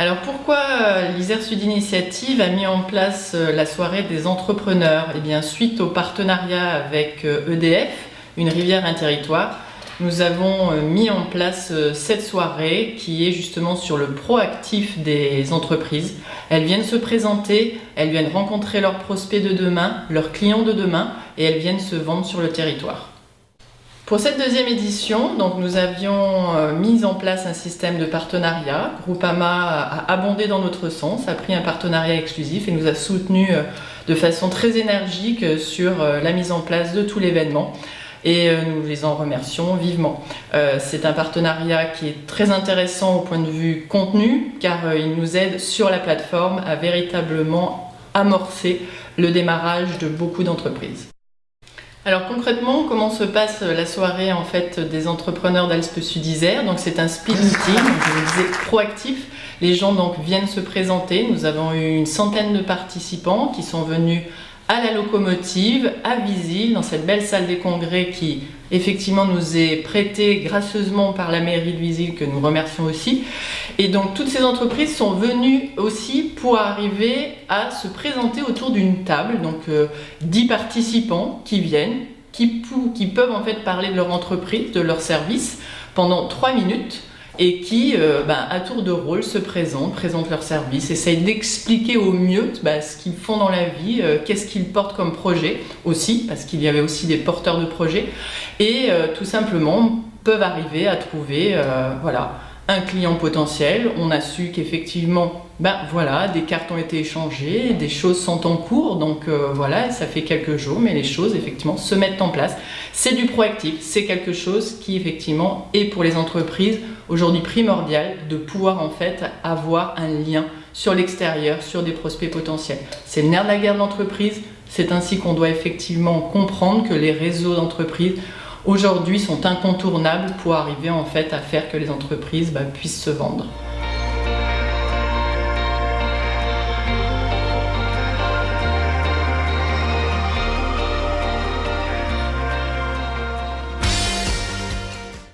Alors pourquoi l'Isère Sud Initiative a mis en place la soirée des entrepreneurs? Eh bien, suite au partenariat avec EDF, Une rivière, un territoire, nous avons mis en place cette soirée qui est justement sur le proactif des entreprises. Elles viennent se présenter, elles viennent rencontrer leurs prospects de demain, leurs clients de demain et elles viennent se vendre sur le territoire. Pour cette deuxième édition, donc, nous avions mis en place un système de partenariat. Groupama a abondé dans notre sens, a pris un partenariat exclusif et nous a soutenus de façon très énergique sur la mise en place de tout l'événement. Et nous les en remercions vivement. C'est un partenariat qui est très intéressant au point de vue contenu, car il nous aide sur la plateforme à véritablement amorcer le démarrage de beaucoup d'entreprises. Alors concrètement, comment se passe la soirée en fait des entrepreneurs d'Alspe Sud Isère? Donc c'est un speed meeting, je vous disais proactif. Les gens donc viennent se présenter. Nous avons eu une centaine de participants qui sont venus à la locomotive, à Visil, dans cette belle salle des congrès qui effectivement nous est prêtée gracieusement par la mairie de Visil, que nous remercions aussi. Et donc toutes ces entreprises sont venues aussi pour arriver à se présenter autour d'une table, donc 10 participants qui viennent, qui peuvent en fait parler de leur entreprise, de leur service pendant 3 minutes. Et qui, à tour de rôle, se présentent leurs services, essayent d'expliquer au mieux ce qu'ils font dans la vie, qu'est-ce qu'ils portent comme projet aussi, parce qu'il y avait aussi des porteurs de projets, et tout simplement peuvent arriver à trouver un client potentiel. On a su qu'effectivement, des cartes ont été échangées, des choses sont en cours, donc ça fait quelques jours, mais les choses effectivement se mettent en place. C'est du proactif, c'est quelque chose qui effectivement est pour les entreprises aujourd'hui primordial de pouvoir en fait avoir un lien sur l'extérieur, sur des prospects potentiels. C'est le nerf de la guerre de l'entreprise, c'est ainsi qu'on doit effectivement comprendre que les réseaux d'entreprises aujourd'hui sont incontournables pour arriver en fait à faire que les entreprises puissent se vendre.